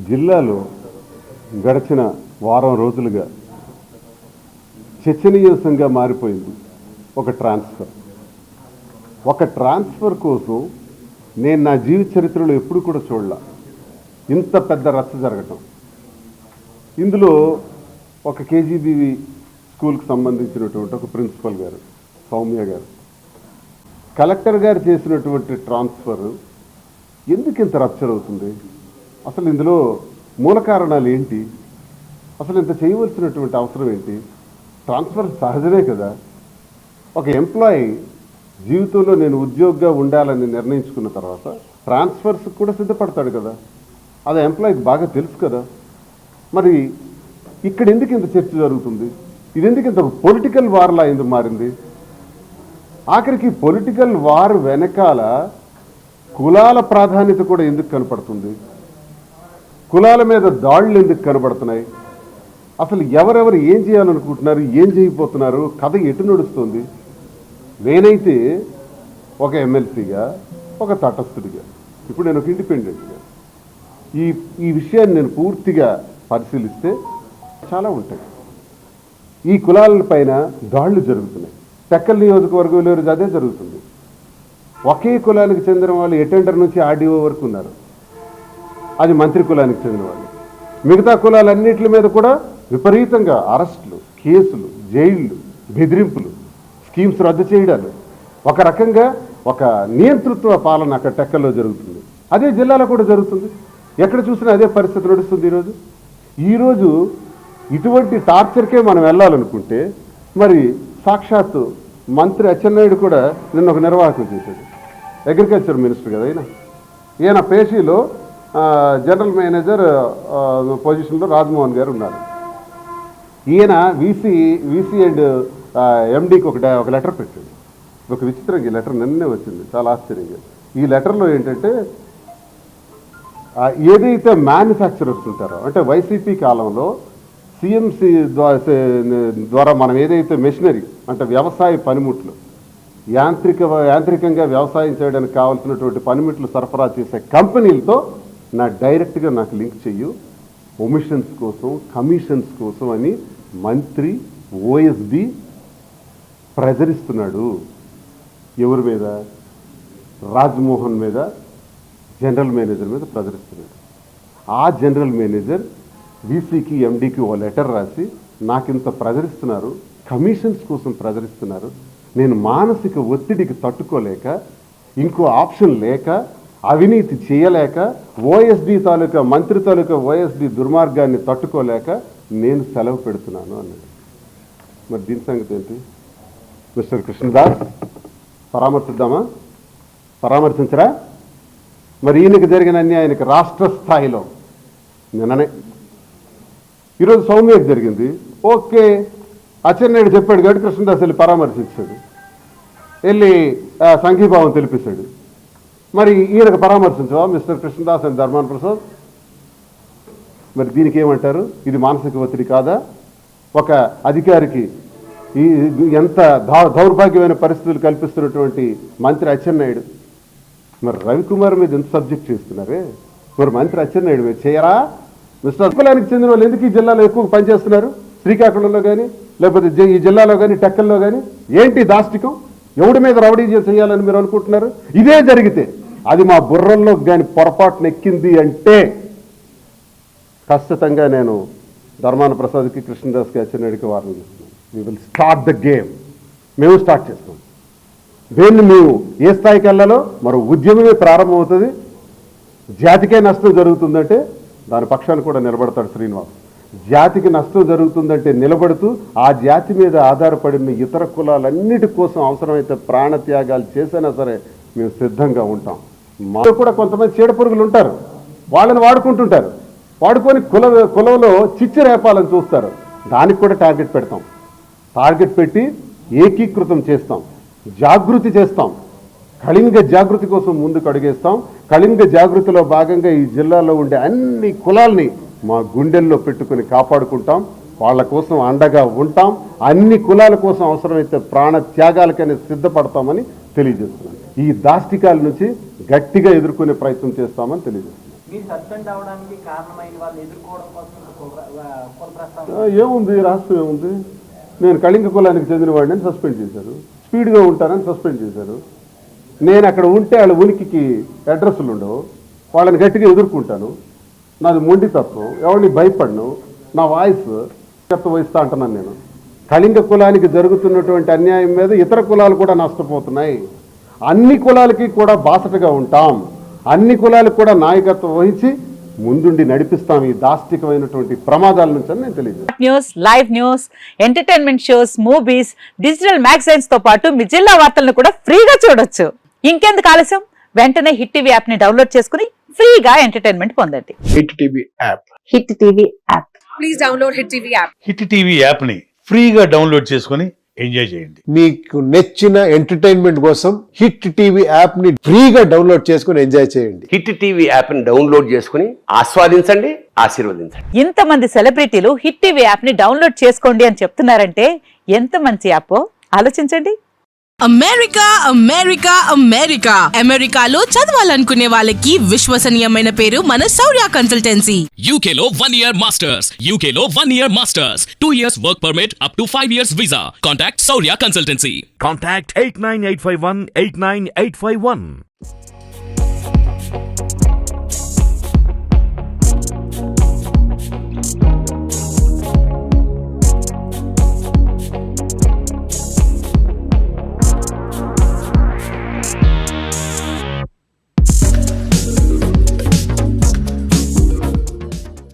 జిల్లాలో గడిచిన వారం రోజులుగా చర్చనీయాంశంగా మారిపోయింది ఒక ట్రాన్స్ఫర్ కోసం నేను నా జీవిత చరిత్రలో ఎప్పుడు కూడా చూడలా ఇంత పెద్ద రచ్చ జరగటం. ఇందులో ఒక కేజీబీవి స్కూల్కి సంబంధించినటువంటి ఒక ప్రిన్సిపల్ గారు సౌమ్య గారు కలెక్టర్ గారు చేసినటువంటి ట్రాన్స్ఫర్ ఎందుకు ఇంత రచ్చ అవుతుంది? అసలు ఇందులో మూల కారణాలు ఏంటి? అసలు ఇంత చేయవలసినటువంటి అవసరం ఏంటి? ట్రాన్స్ఫర్ సహజమే కదా. ఒక ఎంప్లాయీ జీవితంలో నేను ఉద్యోగిగా ఉండాలని నిర్ణయించుకున్న తర్వాత ట్రాన్స్ఫర్స్ కూడా సిద్ధపడతాడు కదా. అది ఎంప్లాయీకి బాగా తెలుసు కదా. మరి ఇక్కడ ఎందుకు ఇంత చర్చ జరుగుతుంది? ఇది ఎందుకు ఇంత పొలిటికల్ వార్లా ఎందుకు మారింది? ఆఖరికి పొలిటికల్ వార్ వెనకాల కులాల ప్రాధాన్యత కూడా ఎందుకు కనపడుతుంది? కులాల మీద దాడులు ఎందుకు కనబడుతున్నాయి? అసలు ఎవరెవరు ఏం చేయాలనుకుంటున్నారు, ఏం చేయబోతున్నారు, కథ ఎటు నడుస్తుంది? నేనైతే ఒక ఎమ్మెల్సీగా, ఒక తటస్థుడిగా, ఇప్పుడు నేను ఒక ఇండిపెండెంట్గా ఈ విషయాన్ని నేను పూర్తిగా పరిశీలిస్తే చాలా ఉంటాయి. ఈ కులాల పైన దాడులు జరుగుతున్నాయి. టెక్కల్ నియోజకవర్గంలో అదే జరుగుతుంది. ఒకే కులానికి చెందిన వాళ్ళు అటెండర్ నుంచి ఆర్డీఓ వరకు ఉన్నారు. అది మంత్రి కులానికి చెందిన వాళ్ళు. మిగతా కులాలన్నింటి మీద కూడా విపరీతంగా అరెస్టులు, కేసులు, జైళ్ళు, బెదిరింపులు, స్కీమ్స్ రద్దు చేయడాలు, ఒక రకంగా ఒక నియంతృత్వ పాలన అక్కడ టెక్కల్లో జరుగుతుంది. అదే జిల్లాలో కూడా జరుగుతుంది. ఎక్కడ చూసినా అదే పరిస్థితి నడుస్తుంది. ఈరోజు ఇటువంటి టార్చర్కే మనం వెళ్ళాలనుకుంటే మరి సాక్షాత్తు మంత్రి అచ్చెన్నాయుడు కూడా నిన్న ఒక నిర్వాహకం చేశాడు. అగ్రికల్చర్ మినిస్టర్ కదా ఈయన పేషీలో జనరల్ మేనేజర్ పొజిషన్లో రాజ్మోహన్ గారు ఉన్నారు. ఈయన వీసీ అండ్ ఎండీకి ఒక లెటర్ పెట్టాడు. ఒక విచిత్రంగా ఈ లెటర్ నిన్నే వచ్చింది, చాలా ఆశ్చర్యంగా. ఈ లెటర్లో ఏంటంటే ఏదైతే మ్యానుఫ్యాక్చరర్స్ ఉంటారో, అంటే వైసీపీ కాలంలో సిఎంసి ద్వారా మనం ఏదైతే మెషినరీ అంటే వ్యవసాయ పనిముట్లు, యాంత్రికంగా వ్యవసాయం చేయడానికి కావాల్సినటువంటి పనిముట్లు సరఫరా చేసే కంపెనీలతో డైరెక్ట్గా నాకు లింక్ చెయ్యు, ఒమిషన్స్ కోసం, కమిషన్స్ కోసం అని మంత్రి ఓఎస్డి ప్రజరిస్తున్నాడు. ఎవరి మీద? రాజ్మోహన్ మీద, జనరల్ మేనేజర్ మీద ప్రజరిస్తున్నాడు. ఆ జనరల్ మేనేజర్ వీసీకి, ఎండీకి ఓ లెటర్ రాసి నాకింత ప్రజరిస్తున్నారు, కమిషన్స్ కోసం ప్రజరిస్తున్నారు, నేను మానసిక ఒత్తిడికి తట్టుకోలేక, ఇంకో ఆప్షన్ లేక, అవినీతి చేయలేక, ఓఎస్డి తాలూకా మంత్రి తాలూకా ఓఎస్డి దుర్మార్గాన్ని తట్టుకోలేక నేను సెలవు పెడుతున్నాను అన్నాడు. మరి దీని సంగతి ఏంటి? మిస్టర్ కృష్ణదాస్ పరామర్శిద్దామా? పరామర్శించరా? మరి ఈయనకి జరిగిన అన్యాయానికి రాష్ట్ర స్థాయిలో నిన్ననే, ఈరోజు సౌమ్యకి జరిగింది. ఓకే, అచ్చెన్నాయుడు చెప్పాడు కాబట్టి కృష్ణదాస్ వెళ్ళి పరామర్శించాడు, వెళ్ళి సంఘీభావం తెలిపిస్తాడు. మరి ఈయనకు పరామర్శించవా మిస్టర్ కృష్ణదాస్ అండ్ ధర్మాన ప్రసాద్? మరి దీనికి ఏమంటారు? ఇది మానసిక ఒత్తిడి కాదా? ఒక అధికారికి ఎంత దౌర్భాగ్యమైన పరిస్థితులు కల్పిస్తున్నటువంటి మంత్రి అచ్చెన్నాయుడు మరి రవికుమార్ మీద ఎంత సబ్జెక్ట్ చేస్తున్నారే, మరి మంత్రి అచ్చెన్నాయుడు మీద చేయరా? మిస్టర్ కులానికి చెందిన వాళ్ళు ఎందుకు ఈ జిల్లాలో ఎక్కువ పనిచేస్తున్నారు? శ్రీకాకుళంలో కానీ, లేకపోతే ఈ జిల్లాలో కానీ, టెక్కల్లో కానీ ఏంటి దాష్టికం? ఎవడి మీద రౌడీ చేయాలని మీరు అనుకుంటున్నారు? ఇదే జరిగితే, అది మా బుర్రల్లో కానీ పొరపాటున ఎక్కింది అంటే ఖచ్చితంగా నేను ధర్మాన ప్రసాద్కి, కృష్ణదాస్కి, అచ్చెన్నాయుడికి వార్నింగ్ ఇస్తున్నాను. We will start the game. మేము స్టార్ట్ చేస్తాం. దేన్ని మేము ఏ స్థాయికి వెళ్ళాలో మరో ఉద్యమమే ప్రారంభమవుతుంది. జాతికే నష్టం జరుగుతుందంటే దాని పక్షాన్ని కూడా నిలబడతాడు శ్రీనివాస్. జాతికి నష్టం జరుగుతుందంటే నిలబడుతూ ఆ జాతి మీద ఆధారపడిన ఇతర కులాలన్నిటి కోసం అవసరమైతే ప్రాణత్యాగాలు చేసినా సరే మేము సిద్ధంగా ఉంటాం. మాలో కూడా కొంతమంది చీడపురుగులు ఉంటారు, వాళ్ళని వాడుకుంటుంటారు, వాడుకొని కులంలో చిచ్చు రేపాలని చూస్తారు. దానికి కూడా టార్గెట్ పెడతాం. టార్గెట్ పెట్టి ఏకీకృతం చేస్తాం, జాగృతి చేస్తాం, కళింగ జాగృతి కోసం ముందుకు అడుగేస్తాం. కళింగ జాగృతిలో భాగంగా ఈ జిల్లాలో ఉండే అన్ని కులాల్ని మా గుండెల్లో పెట్టుకుని కాపాడుకుంటాం. వాళ్ళ కోసం అండగా ఉంటాం. అన్ని కులాల కోసం అవసరమైతే ప్రాణ త్యాగాలకనే సిద్ధపడతామని తెలియజేస్తున్నాం. ఈ దాష్టికాల నుంచి గట్టిగా ఎదుర్కొనే ప్రయత్నం చేస్తామని తెలియజేస్తున్నాం. మీరు సస్పెండ్ అవడానికి కారణమైన వాళ్ళు ఎదుర్కోవడం కోసం కుల ప్రస్తావన ఏముంది, రహస్యం ఏముంది? నేను కళింగ కులానికి చెందిన వాడిని సస్పెండ్ చేశారు, స్పీడ్గా ఉంటానని సస్పెండ్ చేశారు. నేను అక్కడ ఉంటే వాళ్ళ ఉనికికి అడ్రస్లు ఉండవు, వాళ్ళని గట్టిగా ఎదుర్కొంటాను. నాది మొండితత్వం, ఎవరిని భయపడను, నా వాయిస్ వహిస్తా అంటున్నాను. నేను కళింగ కులానికి జరుగుతున్నటువంటి అన్యాయం మీద ఇతర కులాలు కూడా నష్టపోతున్నాయి. అన్ని కులాలకి కూడా బాసటగా ఉంటాం, అన్ని కులాలకు కూడా నాయకత్వం వహించి ముందుండి నడిపిస్తాం ఈ దాష్టికమైనటువంటి ప్రమాదాల నుంచి అని నేను తెలియదు. News, live news, entertainment shows, movies, digital magazines తో పాటు మీ జిల్లా వార్తలను కూడా ఫ్రీగా చూడొచ్చు. ఇంకెందుకు ఆలస్యం, వెంటనే హిట్ టీవీ యాప్ ని డౌన్లోడ్ చేసుకుని ఫ్రీగా ఎంటర్టైన్మెంట్ పొందండి. Hit TV app. Hit TV app. Please download hit TV app. Hit TV app ని ఫ్రీగా డౌన్లోడ్ చేసుకొని ఎంజాయ్ చేయండి. మీకు నచ్చిన ఎంటర్టైన్మెంట్ కోసం హిట్ టీవీ యాప్ ని ఫ్రీగా డౌన్లోడ్ చేసుకొని ఎంజాయ్ చేయండి. హిట్ టీవీ యాప్ ని డౌన్లోడ్ చేసుకుని ఆస్వాదించండి, ఆశీర్వదించండి. ఇంతమంది సెలబ్రిటీలు హిట్ టీవీ యాప్ ని డౌన్లోడ్ చేసుకోండి అని చెప్తున్నారంటే ఎంత మంచి యాప్ ఆలోచించండి. అమెరికా అమెరికా అమెరికా అమెరికాలో చదవాలనుకునే వాళ్ళకి విశ్వసనీయమైన పేరు మన శౌర్య కన్సల్టెన్సీ. UK లో 1 year masters. UK లో 1 year masters. 2 years work permit up to 5 years visa. Contact Saurya Consultancy. Contact 89851 89851.